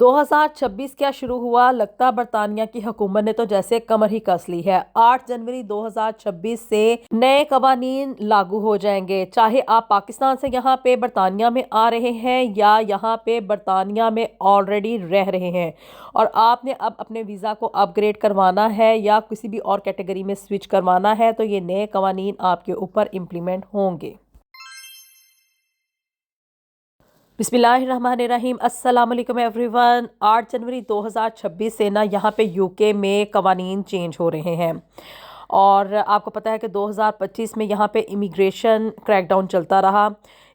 2026 क्या शुरू हुआ, लगता बरतानिया की हुकूमत ने तो जैसे कमर ही कस ली है। 8 जनवरी 2026 से नए कवानीन लागू हो जाएंगे, चाहे आप पाकिस्तान से यहाँ पे बरतानिया में आ रहे हैं या यहाँ पे बरतानिया में ऑलरेडी रह रहे हैं और आपने अब अपने वीज़ा को अपग्रेड करवाना है या किसी भी और कैटेगरी में स्विच करवाना है, तो ये नए कवानीन आपके ऊपर इम्प्लीमेंट होंगे। बिस्मिल्लाहिर्रहमानिर्रहीम, अस्सलाम वालेकुम एवरीवन। 8 जनवरी 2026 से ना यहाँ पे यूके में कवानीन चेंज हो रहे हैं और आपको पता है कि 2025 में यहाँ पे इमिग्रेशन क्रैकडाउन चलता रहा।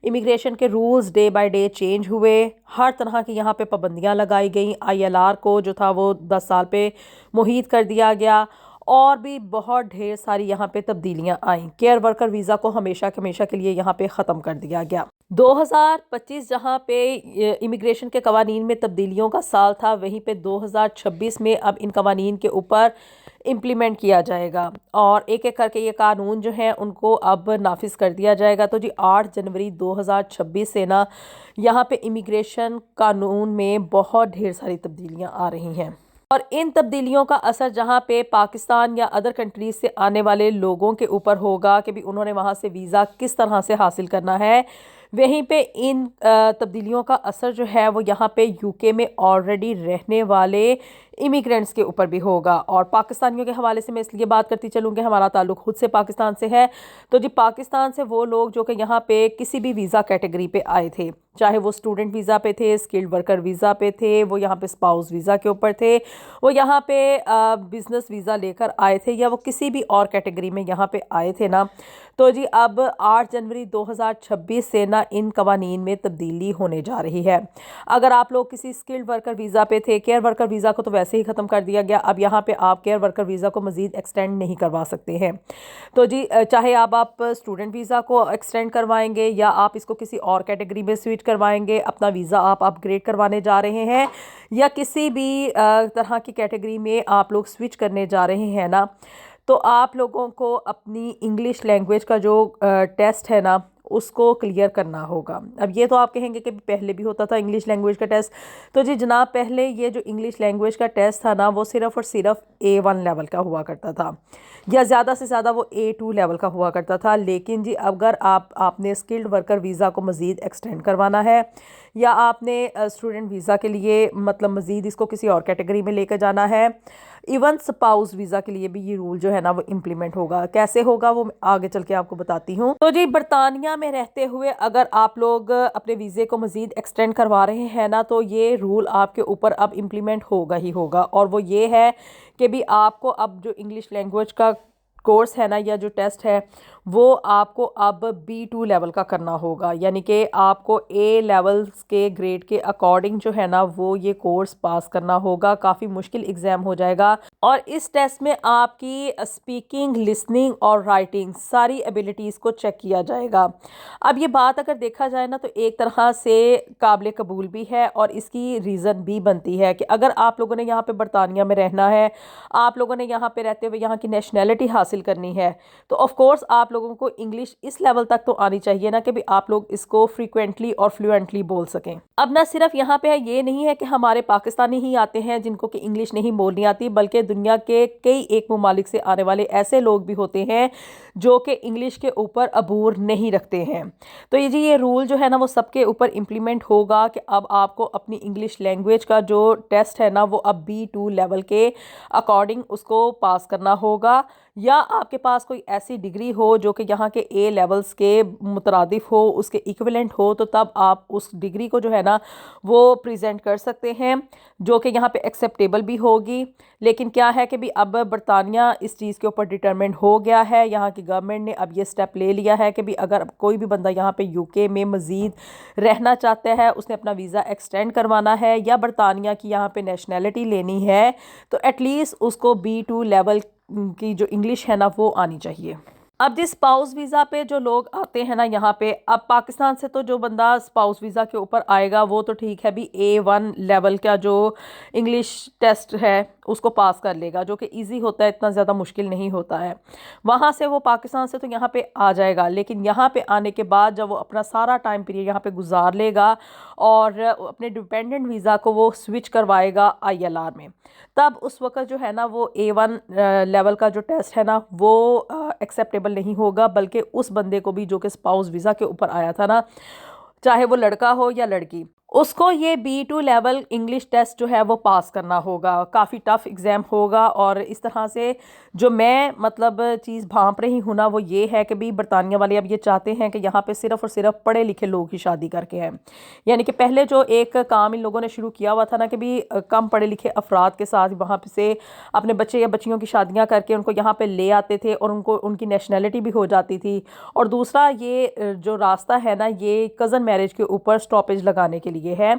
इमिग्रेशन के rules day by day change हुए, हर तरह की यहाँ पे पाबंदियाँ लगाई गई। ILR को जो था वो 10 साल पे मुहीत कर दिया गया और भी बहुत ढेर सारी यहाँ पे तब्दीलियाँ आईं। केयर वर्कर वीज़ा को हमेशा के लिए यहाँ पे ख़त्म कर दिया गया। 2025 जहाँ पे इमिग्रेशन के कवानीन में तब्दीलियों का साल था, वहीं पे 2026 में अब इन कवानीन के ऊपर इम्प्लीमेंट किया जाएगा और एक एक करके ये कानून जो हैं उनको अब नाफिज कर दिया जाएगा। तो जी 8 जनवरी 2026 से ना यहाँ पे इमिग्रेशन कानून में बहुत ढेर सारी तब्दीलियाँ आ रही हैं और इन तब्दीलियों का असर जहाँ पे पाकिस्तान या अदर कंट्रीज से आने वाले लोगों के ऊपर होगा कि भी उन्होंने वहाँ से वीज़ा किस तरह से हासिल करना है। वहीं पे इन तब्दीलियों का असर जो है वो यहाँ पे यूके में ऑलरेडी रहने वाले इमिग्रेंट्स के ऊपर भी होगा। और पाकिस्तानियों के हवाले से मैं इसलिए बात करती चलूँ कि हमारा ताल्लुक़ खुद से पाकिस्तान से है। तो जी पाकिस्तान से वो लोग जो कि यहाँ पे किसी भी वीज़ा कैटेगरी पे आए थे, चाहे वो स्टूडेंट वीज़ा पे थे, स्किल्ड वर्कर वीज़ा पे थे, वो यहाँ पे स्पाउस वीज़ा के ऊपर थे, वो यहाँ पे बिज़नेस वीज़ा लेकर आए थे या वो किसी भी और कैटेगरी में यहाँ पे आए थे ना, तो जी अब 8 जनवरी 2026 से ना इन कवानीन में तब्दीली होने जा रही है। अगर आप लोग किसी स्किल्ड वर्कर वीज़ा पे थे, केयर वर्कर वीज़ा को तो वैसे ही ख़त्म कर दिया गया, अब यहाँ पे आप केयर वर्कर वीज़ा को मज़ीद एक्सटेंड नहीं करवा सकते हैं। तो जी चाहे अब आप स्टूडेंट वीज़ा को एक्सटेंड करवाएंगे या आप इसको किसी और कैटेगरी में स्विच करवाएंगे, अपना वीज़ा आप अपग्रेड करवाने जा रहे हैं या किसी भी तरह की कैटेगरी में आप लोग स्विच करने जा रहे हैं ना, तो आप लोगों को अपनी इंग्लिश लैंग्वेज का जो टेस्ट है ना उसको क्लियर करना होगा। अब ये तो आप कहेंगे कि पहले भी होता था इंग्लिश लैंग्वेज का टेस्ट। तो जी जनाब, पहले ये जो इंग्लिश लैंग्वेज का टेस्ट था ना वो सिर्फ़ और सिर्फ A1 लेवल का हुआ करता था या ज़्यादा से ज़्यादा वो A2 लेवल का हुआ करता था। लेकिन जी अगर आपने स्किल्ड वर्कर वीज़ा को मज़ीद एक्सटेंड करवाना है या आपने स्टूडेंट वीज़ा के लिए मतलब मज़ीद इसको किसी और कैटेगरी में लेकर जाना है, इवन स्पाउस वीज़ा के लिए भी ये रूल जो है ना वो इम्प्लीमेंट होगा। कैसे होगा वो आगे चल के आपको बताती हूँ। तो जी बरतानिया में रहते हुए अगर आप लोग अपने वीज़े को मज़ीद एक्सटेंड करवा रहे हैं ना, तो ये रूल आपके ऊपर अब इम्प्लीमेंट होगा ही होगा और वो ये है कि भी आपको अब जो इंग्लिश लैंग्वेज का कोर्स है ना या जो टेस्ट है वो आपको अब B2 लेवल का करना होगा, यानी कि आपको A लेवल्स के ग्रेड के अकॉर्डिंग जो है ना वो ये कोर्स पास करना होगा। काफ़ी मुश्किल एग्ज़ाम हो जाएगा और इस टेस्ट में आपकी स्पीकिंग, लिसनिंग और राइटिंग सारी एबिलिटीज़ को चेक किया जाएगा। अब ये बात अगर देखा जाए ना तो एक तरह से काबिल कबूल भी है और इसकी रीज़न भी बनती है कि अगर आप लोगों ने यहाँ पे बरतानिया में रहना है, आप लोगों ने यहाँ पे रहते हुए यहाँ की नेशनैलिटी हासिल करनी है, तो ऑफ कोर्स आप लोगों को इंग्लिश इस लेवल तक तो आनी चाहिए ना कि भी आप लोग इसको फ्रीक्वेंटली और फ्लुएंटली बोल सकें। अब ना सिर्फ यहाँ पे है, ये नहीं है कि हमारे पाकिस्तानी ही आते हैं जिनको कि इंग्लिश नहीं बोलनी आती, बल्कि दुनिया के कई एक ममालिक से आने वाले ऐसे लोग भी होते हैं जो कि इंग्लिश के ऊपर अबूर नहीं रखते हैं। तो ये रूल जो है ना वो सबके ऊपर इम्प्लीमेंट होगा कि अब आपको अपनी इंग्लिश लैंग्वेज का जो टेस्ट है ना वो अब B2 लेवल के अकॉर्डिंग उसको पास करना होगा या आपके पास कोई ऐसी डिग्री हो जो कि यहाँ के A लेवल्स के मुतरादिफ हो, उसके इक्विवेलेंट हो, तो तब आप उस डिग्री को जो है ना वो प्रेजेंट कर सकते हैं जो कि यहाँ पे एक्सेप्टेबल भी होगी। लेकिन क्या है कि भी अब बरतानिया इस चीज़ के ऊपर डिटरमिंड हो गया है, यहाँ की गवर्नमेंट ने अब ये स्टेप ले लिया है कि भी अगर कोई भी बंदा यहाँ पे यूके में मज़ीद रहना चाहता है, उसने अपना वीज़ा एक्सटेंड करवाना है या बरतानिया की यहाँ पे नेशनैलिटी लेनी है, तो एटलीस्ट उसको B2 लेवल की जो इंग्लिश है ना वो आनी चाहिए। अब जिस स्पाउस वीज़ा पे जो लोग आते हैं ना यहाँ पे, अब पाकिस्तान से तो जो बंदा स्पाउस वीज़ा के ऊपर आएगा वो तो ठीक है, भी A1 लेवल का जो इंग्लिश टेस्ट है उसको पास कर लेगा, जो कि इजी होता है, इतना ज़्यादा मुश्किल नहीं होता है। वहाँ से वो पाकिस्तान से तो यहाँ पे आ जाएगा, लेकिन यहाँ पे आने के बाद जब वो अपना सारा टाइम पीरियड यहाँ पे गुजार लेगा और अपने डिपेंडेंट वीज़ा को वो स्विच करवाएगा ILR में, तब उस वक्त जो है ना वो A1 लेवल का जो टेस्ट है ना वो एक्सेप्टेबल नहीं होगा, बल्कि उस बंदे को भी जो कि स्पाउस वीज़ा के ऊपर आया था ना, चाहे वो लड़का हो या लड़की, उसको ये B2 लेवल इंग्लिश टेस्ट जो है वो पास करना होगा। काफ़ी टफ एग्ज़ाम होगा। और इस तरह से जो मैं मतलब चीज़ भांप रही हूँ ना वो ये है कि भी बरतानिया वाले अब ये चाहते हैं कि यहाँ पे सिर्फ़ और सिर्फ पढ़े लिखे लोग ही शादी करके हैं। यानी कि पहले जो एक काम इन लोगों ने शुरू किया हुआ था ना कि भी कम पढ़े लिखे अफराद के साथ वहाँ पे से अपने बच्चे या बच्चियों की शादियाँ करके उनको यहाँ पे ले आते थे और उनको उनकी नेशनैलिटी भी हो जाती थी। और दूसरा ये जो रास्ता है ना ये कज़न मैरिज के ऊपर स्टॉपेज लगाने के लिए है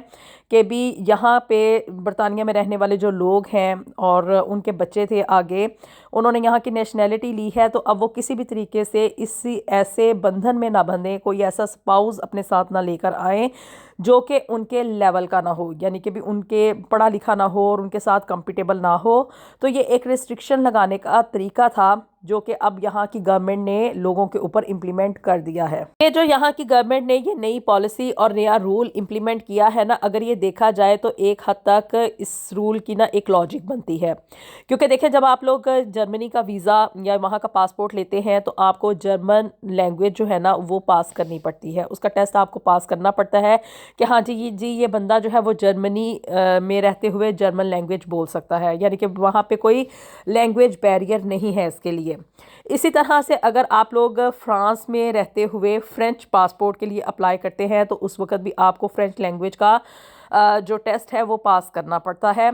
कि भी यहाँ पे बरतानिया में रहने वाले जो लोग हैं और उनके बच्चे थे आगे, उन्होंने यहाँ की नेशनैलिटी ली है, तो अब वो किसी भी तरीके से इसी ऐसे बंधन में ना बंधें, कोई ऐसा स्पाउस अपने साथ ना लेकर आए जो कि उनके लेवल का ना हो, यानी कि भी उनके पढ़ा लिखा ना हो और उनके साथ कंफर्टेबल ना हो। तो ये एक रिस्ट्रिक्शन लगाने का तरीका था जो कि अब यहाँ की गवर्नमेंट ने लोगों के ऊपर इम्प्लीमेंट कर दिया है। ये जो यहाँ की गवर्नमेंट ने ये नई पॉलिसी और नया रूल इम्प्लीमेंट किया है ना, अगर ये देखा जाए तो एक हद तक इस रूल की ना एक लॉजिक बनती है। क्योंकि देखिए जब आप लोग जर्मनी का वीज़ा या वहाँ का पासपोर्ट लेते हैं तो आपको जर्मन लैंग्वेज जो है ना वो पास करनी पड़ती है, उसका टेस्ट आपको पास करना पड़ता है कि हाँ जी ये बंदा जो है वो जर्मनी में रहते हुए जर्मन लैंग्वेज बोल सकता है, यानी कि वहाँ पे कोई लैंग्वेज बैरियर नहीं है इसके लिए। इसी तरह से अगर आप लोग फ्रांस में रहते हुए फ्रेंच पासपोर्ट के लिए अप्लाई करते हैं तो उस वक्त भी आपको फ्रेंच लैंग्वेज का जो टेस्ट है वो पास करना पड़ता है।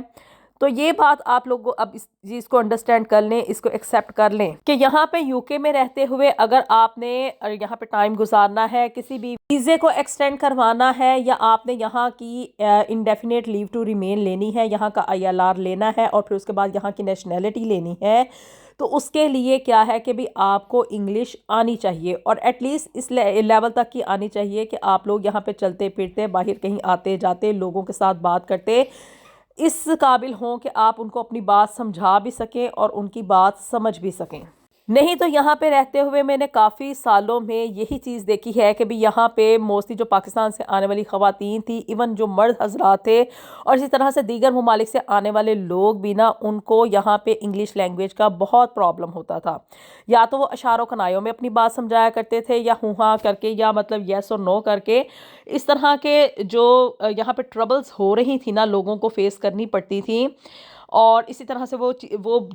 तो ये बात आप लोग अब इस चीज़ को अंडरस्टैंड कर लें, इसको एक्सेप्ट कर लें कि यहाँ पे यूके में रहते हुए अगर आपने यहाँ पे टाइम गुजारना है, किसी भी वीज़े को एक्सटेंड करवाना है या आपने यहाँ की इंडेफिनेट लीव टू रिमेन लेनी है, यहाँ का ILR लेना है और फिर उसके बाद यहाँ की नेशनैलिटी लेनी है, तो उसके लिए क्या है कि भी आपको इंग्लिश आनी चाहिए और एटलीस्ट इस लेवल तक की आनी चाहिए कि आप लोग यहाँ पे चलते फिरते बाहर कहीं आते जाते लोगों के साथ बात करते इस काबिल हों कि आप उनको अपनी बात समझा भी सकें और उनकी बात समझ भी सकें। नहीं तो यहाँ पे रहते हुए मैंने काफ़ी सालों में यही चीज़ देखी है कि भी यहाँ पे मोस्टली जो पाकिस्तान से आने वाली ख़वातीन थी, इवन जो मर्द हजरात थे और इसी तरह से दीगर ममालिक से आने वाले लोग भी ना, उनको यहाँ पे इंग्लिश लैंग्वेज का बहुत प्रॉब्लम होता था। या तो वो अशारों कनायों में अपनी बात समझाया करते थे या हूँ हाँ करके या मतलब येस और नो करके। इस तरह के जो यहाँ पे ट्रबल्स हो रही थी ना, लोगों को फेस करनी पड़ती थी। और इसी तरह से वो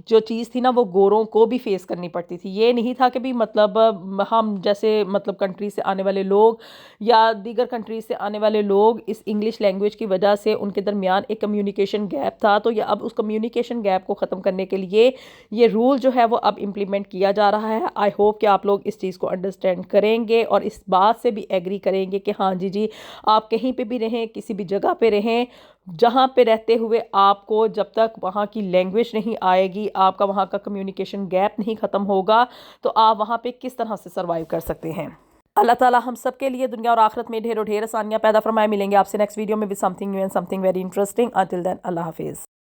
जो चीज़ थी ना वो गोरों को भी फेस करनी पड़ती थी। ये नहीं था कि भी मतलब हम जैसे मतलब कंट्री से आने वाले लोग या दीगर कंट्री से आने वाले लोग इस इंग्लिश लैंग्वेज की वजह से उनके दरमियान एक कम्युनिकेशन गैप था, तो ये अब उस कम्युनिकेशन गैप को ख़त्म करने के लिए ये रूल जो है वो अब इम्प्लीमेंट किया जा रहा है। आई होप कि आप लोग इस चीज़ को अंडरस्टैंड करेंगे और इस बात से भी एग्री करेंगे कि हाँ जी आप कहीं पे भी रहें, किसी भी जगह पे रहें, जहाँ पे रहते हुए आपको जब तक वहाँ की लैंग्वेज नहीं आएगी, आपका वहाँ का कम्युनिकेशन गैप नहीं ख़त्म होगा, तो आप वहाँ पे किस तरह से सर्वाइव कर सकते हैं। अल्लाह ताला हम सब के लिए दुनिया और आखिरत में ढेरों ढेर आसानियाँ पैदा फरमाए। मिलेंगे आपसे नेक्स्ट वीडियो में with something new and something very interesting. Until then अल्लाह हाफिज़।